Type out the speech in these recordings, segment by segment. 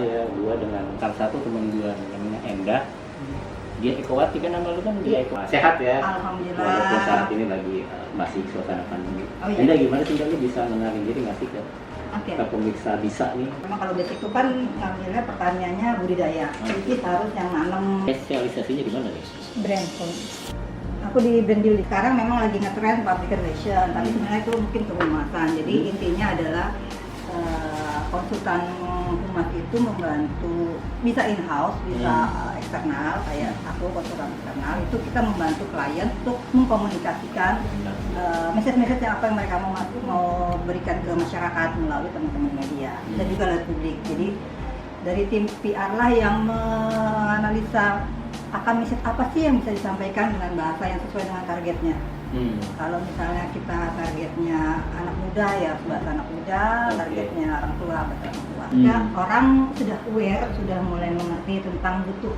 saya dua dengan salah satu teman gua namanya Endah. Dia Ekowati kan nama lu kan dia Eko. Sehat ya? Alhamdulillah. Walaupun saat ini lagi masih suasana pandemi. Oh, iya. Endah gimana sih lu bisa mengenalin diri nggak sih ke Oke. pemirsa bisa nih? Memang kalau basic itu kan ngambilnya pertaniannya budidaya. Jadi kita harus yang nanam Spesialisasinya di mana nih? brand. Aku di brand building. Sekarang memang lagi ngetren public relation, tapi sebenarnya itu mungkin kehumasan. Jadi intinya adalah konsultan humas itu membantu, bisa in-house, bisa eksternal, kayak aku konsultan eksternal, itu kita membantu klien untuk mengkomunikasikan message-message yang apa yang mereka mau berikan ke masyarakat melalui teman-teman media dan juga lewat publik. Jadi dari tim PR lah yang menganalisa akan message apa sih yang bisa disampaikan dengan bahasa yang sesuai dengan targetnya. Kalau misalnya kita targetnya anak muda ya bahasa anak muda, targetnya orang tua bahasa orang tua. Ya, orang sudah aware, sudah mulai mengerti tentang butuh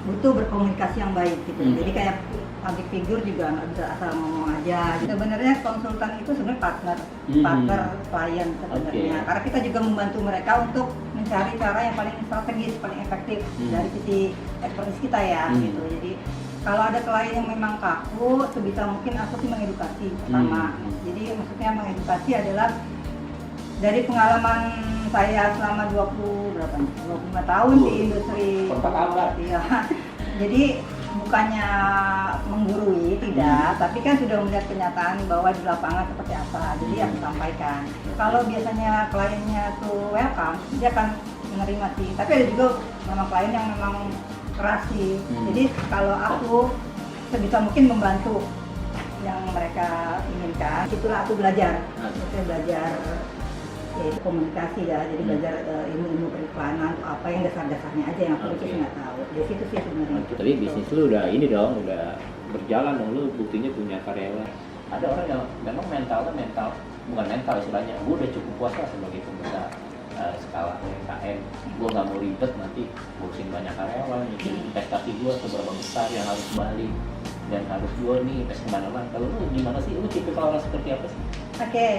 butuh berkomunikasi yang baik gitu. Jadi kayak public figure juga nggak bisa asal ngomong aja. Sebenarnya konsultan itu sebenarnya partner klien sebenarnya. Karena kita juga membantu mereka untuk mencari cara yang paling strategis, paling efektif dari sisi ekspertis kita ya gitu. Jadi kalau ada klien yang memang kaku, sebisa mungkin aku sih mengedukasi pertama. Jadi maksudnya mengedukasi adalah dari pengalaman saya selama 25 tahun di industri. Ya. Jadi bukannya menggurui, tidak, tapi kan sudah melihat kenyataan bahwa di lapangan seperti apa. Jadi aku sampaikan. Kalau biasanya kliennya tuh welcome, dia akan menerima sih. Tapi ada juga memang klien yang memang keras sih. Jadi kalau aku sebisa mungkin membantu yang mereka inginkan. Itulah aku belajar. Saya belajar yaitu komunikasi ya. Jadi belajar ilmu-ilmu periklanan atau apa yang dasar-dasarnya aja yang aku itu nggak tahu. Dari situ sih sebenarnya. Tapi bisnis lu udah ini dong, udah berjalan dong, lu buktinya punya karyawan. Ada orang yang memang mental bukan mental istilahnya, gue udah cukup puas lah sebagai pengusaha skala UMKM, gue nggak mau ribet nanti ngurusin banyak karyawan, investasi gue seberapa besar yang harus balik dan harus gue nih invest kemana-mana. Kalau lu gimana sih, lu tipikal orang seperti apa sih? Oke,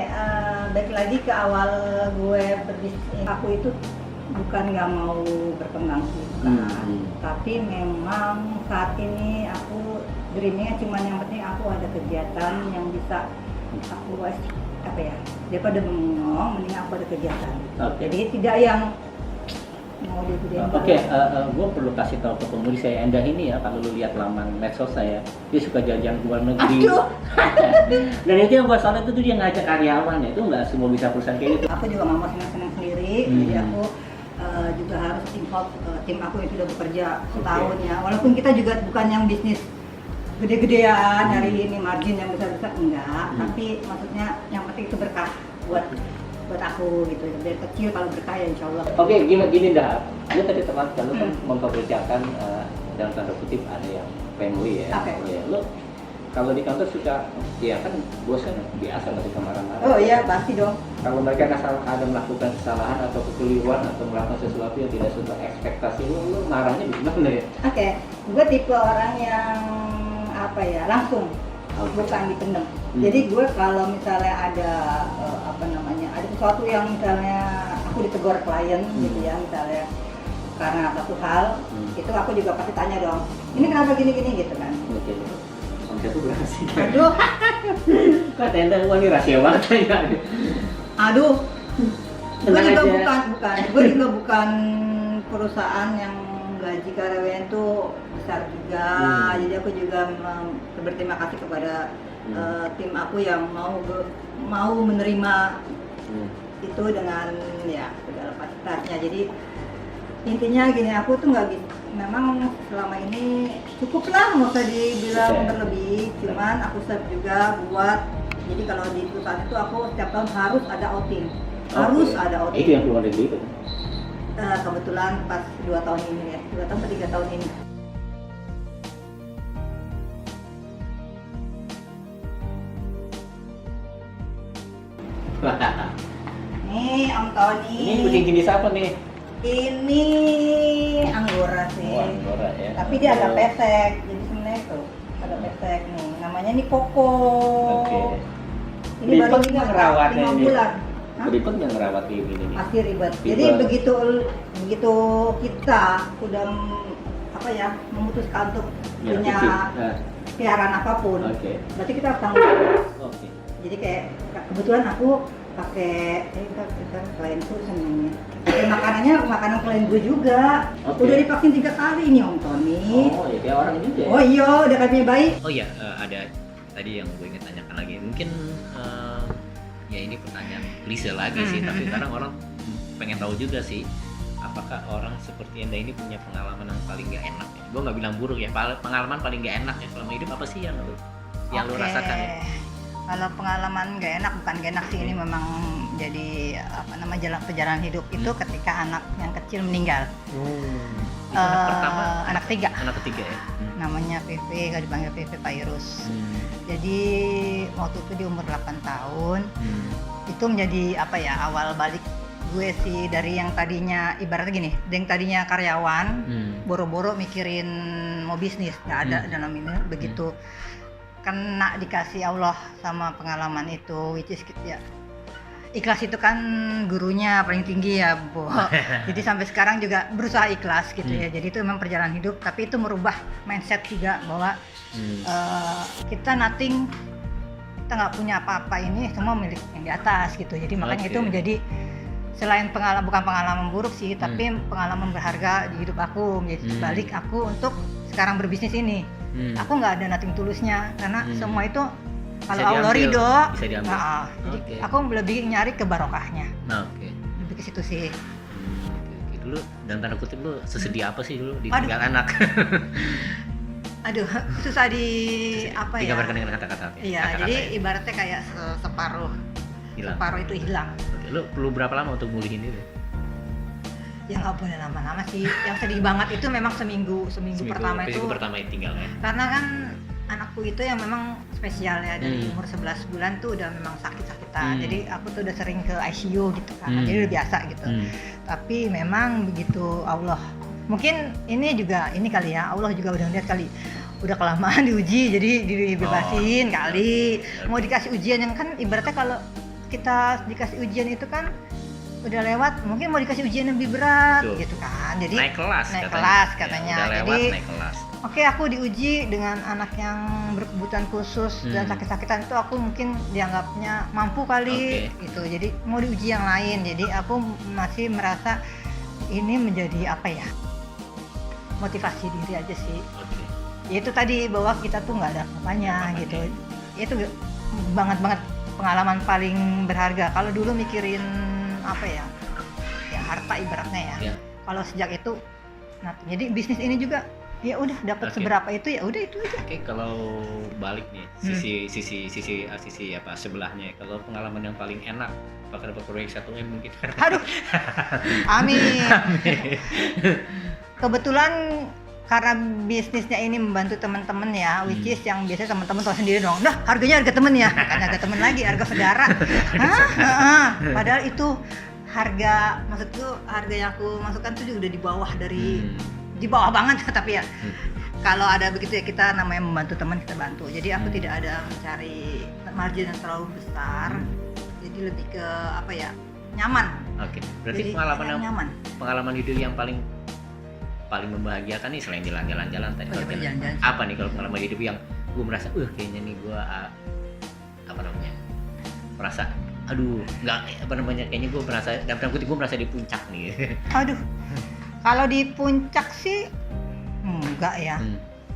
balik lagi ke awal gue berbisnis. Aku itu bukan nggak mau berkembang sih, tapi memang saat ini aku dreamnya cuma yang penting aku ada kegiatan yang bisa aku daripada bengong, mending aku ada kegiatan. Jadi tidak yang mau digedein. Gue perlu kasih tahu ke pemudik saya Endah ini ya, kalau lu lihat laman medsos saya, dia suka jajan ke luar negeri. Dan itu yang gue salah itu dia ngajak karyawan ya, itu nggak semua bisa perusahaan kayak gitu. Aku juga nggak mau senang-senang sendiri, jadi aku juga harus involve tim aku yang sudah bekerja setahun ya. Walaupun kita juga bukan yang bisnis gede-gedean, hari ini margin yang besar-besar enggak, tapi maksudnya yang penting itu berkah buat aku gitu. Dari kecil kalau berkah ya insya Allah. Oke, gini dah. Lu tadi terangkan lu kan mempekerjakan dalam tanda kutip ada yang family ya. Ya, lu kalau di kantor suka, ya kan bos kan biasa nggak suka marah-marah. Oh iya pasti dong. Kalau mereka ada melakukan kesalahan atau kekeliruan atau melakukan sesuatu yang tidak sesuai ekspektasi lu marahnya gimana ya? Oke, gue tipe orang yang langsung, bukan dipendem. Jadi gue kalau misalnya ada ada sesuatu yang misalnya aku ditegur klien gitu ya, misalnya karena satu hal, itu aku juga pasti tanya dong, ini kenapa gini-gini gitu kan. Omset tuh berapa sih? Aduh. Kok tenda gua nih rahasia banget ya. Aduh. Gue juga bukan perusahaan yang gaji karyawan tuh besar juga. Jadi aku juga berterima kasih kepada tim aku yang mau menerima itu dengan ya segala fasilitasnya. Jadi intinya gini, aku tuh nggak bisa, memang selama ini cukuplah, nggak usah dibilang berlebih, cuman aku siap juga buat, jadi kalau di perusahaan itu aku setiap tahun harus ada outing, ada outing. Itu yang keluar negeri itu? Kebetulan pas 2 tahun ini ya, 2 tahun atau 3 tahun ini. Nih Om Tony. Ini kucing jenis apa nih? Ini Anggora sih. Anggora ya. Tapi dia agak pesek, jadi sebenarnya itu agak pesek nih. Namanya nih Koko. Ini baru 5 merawatnya 5 bulan. Ribet nggak ngerawat kayak gini nih? Pasti ribet. Jadi begitu kita udah memutuskan untuk punya peliharaan apapun, berarti kita harus tanggung jawab. Jadi kayak kebetulan aku pakai klienku senengnya. Makanannya makanan klien gue juga. Udah divaksin 3 kali nih Om Tony. Oh, ya kayak orang juga. Oh iya, udah kami baik. Oh iya, ada tadi yang gue ingin tanyakan lagi. Mungkin ya ini pertanyaan klise lagi sih, tapi kadang orang pengen tahu juga sih, apakah orang seperti Enda ini punya pengalaman yang paling gak enak ya? Gue gak bilang buruk ya, pengalaman paling gak enak ya selama hidup apa sih yang lu rasakan ya? Kalau pengalaman gak enak, bukan gak enak sih, ini memang jadi perjalanan hidup itu ketika anak yang kecil meninggal. Itu anak pertama? Anak ketiga. Anak ketiga ya? Namanya Vivi, kalau dipanggil Vivi Pairus. Jadi waktu itu di umur 8 tahun, itu menjadi awal balik gue sih, dari yang tadinya ibaratnya gini, yang tadinya karyawan, boro-boro mikirin mau bisnis, nggak ada dalam ini, begitu kena dikasih Allah sama pengalaman itu, which is ya ikhlas itu kan gurunya paling tinggi ya, Bo. Jadi sampai sekarang juga berusaha ikhlas gitu ya. Jadi itu memang perjalanan hidup, tapi itu merubah mindset juga bahwa kita nggak punya apa-apa, ini semua milik yang di atas gitu. Jadi makanya itu menjadi selain bukan pengalaman buruk sih, tapi pengalaman berharga di hidup aku, menjadi balik aku untuk sekarang berbisnis ini. Aku nggak ada nothing tulusnya, karena semua itu kalau Allah ridho, jadi aku lebih nyari ke barokahnya. Lebih ke situ sih. Dulu dan tanda kutip lu sesedih apa sih dulu ditinggal anak? Aduh, susah digambarkan dengan kata-kata. Iya, jadi ibaratnya kayak separuh itu hilang. Lu perlu berapa lama untuk mulihin itu? Ya nggak boleh lama-lama sih. Yang sedih banget itu memang seminggu pertama itu tinggal ya. Karena kan anakku itu yang memang spesial ya, dari umur 11 bulan tuh udah memang sakit-sakitan. Jadi aku tuh udah sering ke ICU gitu kan. Jadi udah biasa gitu. Tapi memang begitu Allah, mungkin ini kali ya, Allah juga udah lihat kali, udah kelamaan diuji, jadi dibebasin kali. Mau dikasih ujian yang kan ibaratnya kalau kita dikasih ujian itu kan udah lewat, mungkin mau dikasih ujian yang lebih berat gitu kan. Jadi naik kelas katanya. Ya, udah lewat, jadi naik kelas. Oke, aku diuji dengan anak yang berkebutuhan khusus dan sakit-sakitan, itu aku mungkin dianggapnya mampu kali gitu. Jadi mau diuji yang lain. Jadi aku masih merasa ini menjadi motivasi diri aja sih. Yaitu tadi bahwa kita tuh nggak ada apa-apanya gitu. Itu banget pengalaman paling berharga. Kalau dulu mikirin ya harta ibaratnya ya. Kalau sejak itu, jadi bisnis ini juga ya udah dapat seberapa itu, ya udah itu aja. Kalau balik nih sisi sebelahnya, kalau pengalaman yang paling enak apakah dapat proyek 1M mungkin? Aduh, amin. Kebetulan karena bisnisnya ini membantu teman-teman ya, which is yang biasanya teman-teman tahu sendiri dong, harganya harga temen ya, bukan harga temen lagi, harga saudara. Padahal itu maksudku harga yang aku masukkan tuh udah di bawah banget, tapi ya kalau ada begitu ya, kita namanya membantu teman, kita bantu. Jadi aku tidak ada mencari margin yang terlalu besar, jadi lebih ke nyaman. Berarti pengalaman hidup yang paling membahagiakan nih selain jalan-jalan tadi. Apa nih kalau pengalaman hidup yang gue merasa kayaknya nih gue merasa kayaknya gue merasa gue merasa di puncak nih. Kalau di puncak sih enggak ya.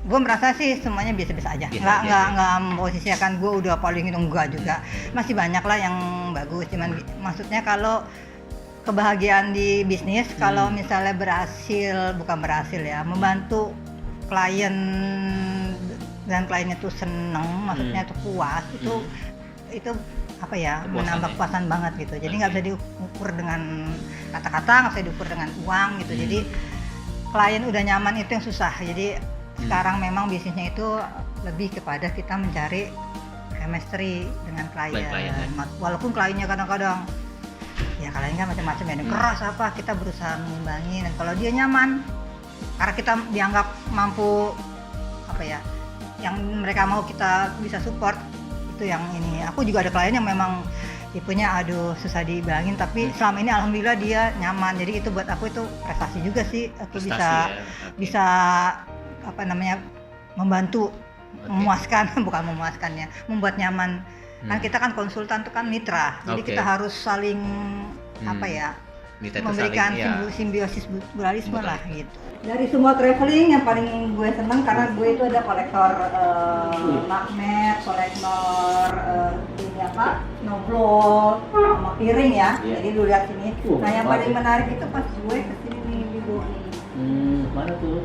Gue merasa sih semuanya biasa-biasa aja. Enggak memposisikan gue udah paling itu, enggak juga. Masih banyak lah yang bagus, cuman maksudnya kalau kebahagiaan di bisnis, kalau misalnya bukan berhasil ya, membantu klien dan kliennya tuh seneng, maksudnya tuh puas, itu menambah kepuasan banget gitu. Jadi nggak bisa diukur dengan kata-kata, nggak bisa diukur dengan uang gitu. Jadi klien udah nyaman, itu yang susah. Jadi sekarang memang bisnisnya itu lebih kepada kita mencari chemistry dengan klien. Walaupun kliennya kadang-kadang ya kalian kan macam-macam ya, keras kita berusaha mengimbangi, dan kalau dia nyaman karena kita dianggap mampu yang mereka mau kita bisa support, itu yang ini. Aku juga ada klien yang memang tipenya aduh susah dibilangin, tapi selama ini alhamdulillah dia nyaman. Jadi itu buat aku itu prestasi juga sih, aku Prestasi bisa ya. Oke. bisa apa namanya membantu, memuaskan bukan memuaskannya, membuat nyaman. Kan kita kan konsultan tuh kan mitra, jadi Oke. kita harus saling apa ya, Kita itu memberikan saling, ya. simbiosis mutualisme Betul. lah gitu. Dari semua traveling yang paling gue seneng karena gue itu ada kolektor magnet, kolektor ini apa, snowball, sama piring ya. Iya. Jadi lu lihat sini. Nah yang paling bagus. menarik itu pas gue kesini nih di nih. Mana tuh?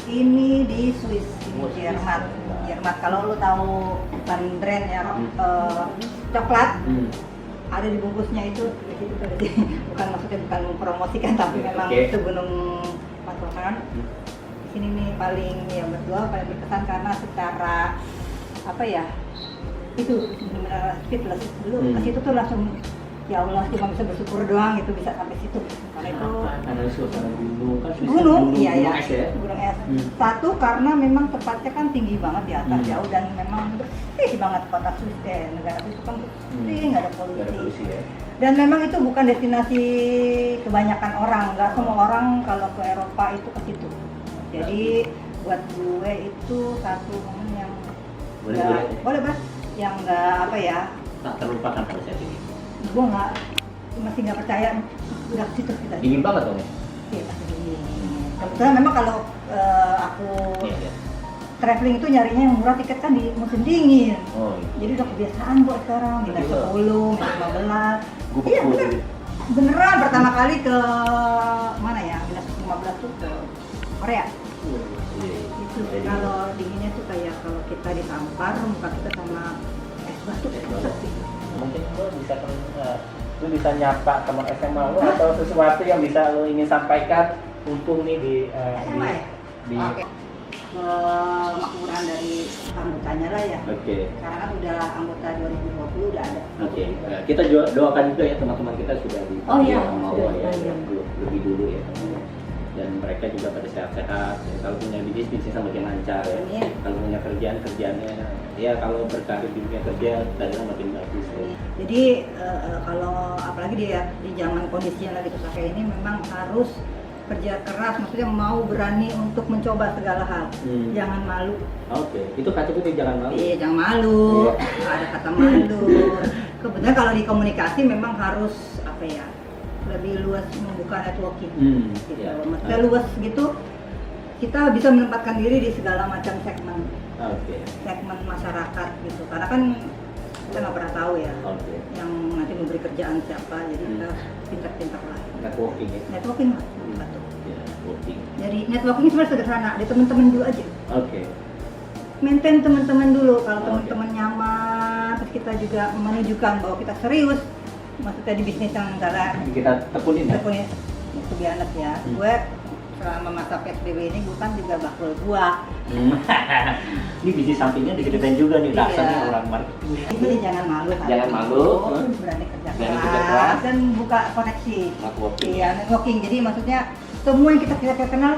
Ini di Swiss, ini Oh, Swiss. Jerman. Jerman. Kalau lu tahu bukan brand ya, coklat. Ada di bungkusnya itu, di situ tuh, bukan maksudnya bukan mempromosikan, tapi memang Oke. itu gunung patokan. Di sini nih paling ya berdua paling berkesan karena secara apa ya, itu benar-benar speedless dulu ke situ tuh langsung ya Allah cuma bisa bersyukur doang gitu bisa sampai situ karena itu Karena suasana gunung kan Swiss gunung iya ya es ya. gunung es. Satu karena memang tempatnya kan tinggi banget di atas jauh dan memang bersih banget kota Swiss negara Swiss kan bersih nggak ada Nggak ada polusi. polusi ya. Dan memang itu bukan destinasi kebanyakan orang, nggak semua orang kalau ke Eropa itu ke situ. Jadi buat gue itu satu momen yang boleh yang nggak apa ya, Tak terlupakan pada saat ini. gue nggak masih nggak percaya udah ke situ kita. Dingin banget dong ya. Iya pasti dingin. Kebetulan memang kalau aku Iya. traveling itu nyarinya yang murah tiket kan di musim dingin. Oh iya. Jadi udah kebiasaan kok sekarang minus Iya. 10, minus 15. Gubuk Iya gubuk bener. gitu. Beneran pertama kali ke mana ya? Minus 15 tuh ke Korea. Iya. Itu kalau dinginnya tuh kayak kalau kita ditampar muka kita sama es batu sih. Mungkin lo bisa lu bisa nyapa teman SMA lo atau sesuatu yang bisa lo ingin sampaikan mumpung nih di SMA ya? di Oke. Kemakmuran dari anggotanya lah ya. Oke. Karena kan udah anggota 2020 udah ada. Oke. Nah, kita doakan juga ya teman-teman kita sudah di Oh iya, sama sudah Allah ya, dipanggil. yang lebih dulu ya. Dan mereka juga pada sehat-sehat. Ya, kalau punya bisnisnya makin lancar ya. Amin. Kalau punya kerjaannya ya kalau berkarir di dunia kerja tadinya makin bagus ya. Jadi kalau apalagi di zaman kondisi yang lagi susah kayak ini memang harus kerja keras, maksudnya mau berani untuk mencoba segala hal. Jangan malu. Oke. Itu kata gue jangan malu. Iya, jangan malu. Nggak ada kata malu. Kebetulan kalau di komunikasi memang harus apa ya? Lebih luas membuka networking. Gitu. Ya. Maksudnya luas gitu. Kita bisa menempatkan diri di segala macam segmen. Oke. Segmen masyarakat gitu. Karena kan kita nggak pernah tahu ya. Oke. Yang nanti memberi kerjaan siapa, jadi kita pintar-pintar lah. Networking ya. Networking lah, satu. Ya, networking. Jadi networking sebenarnya sederhana, di teman-teman dulu aja. Oke. Maintain teman-teman dulu, kalau Oke. teman-teman nyaman, terus kita juga menunjukkan bahwa kita serius, maksudnya di bisnis yang negara. Kita tekunin ya. Punya itu bianet ya. Gue selama masa PSBB ini gue kan juga bakul gua. Ini bisnis sampingnya diceritain juga nih, Iya. dasarnya orang marketing. Jadi jangan malu. Jangan malu. Berani kerja Berani kerja keras keras. dan buka koneksi. Networking. Iya, networking. Jadi maksudnya semua yang kita kenal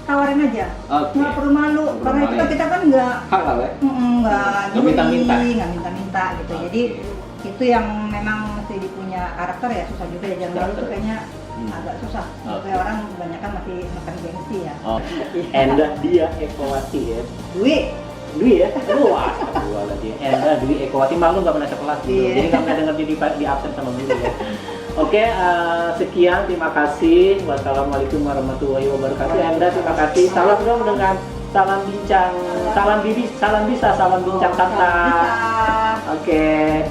tawarin aja. Oke. Nggak perlu malu. Nggak perlu Karena itu malu kan ya. kita kan nggak Halal ya. nggak Nggak minta-minta. nggak minta-minta gitu. Oke. Jadi itu yang memang mesti punya karakter ya, susah juga ya. Jangan malu Karakter. tuh kayaknya agak susah. Oke. Kayak orang kebanyakan masih makan gengsi ya. Oh, Enda dia Ekowati ya. Dwi, Dwi ya? Wah, astagfirullahaladzim. Enda Dwi Ekowati malu nggak pernah sekelas gitu. Iya. Jadi nggak pernah denger di absen sama guru ya. Oke, sekian, terima kasih. Wassalamualaikum warahmatullahi wabarakatuh. Enda, terima kasih. Salam dong dengan salam bincang, salam bisa, salam bincang santai. bisa. Oke.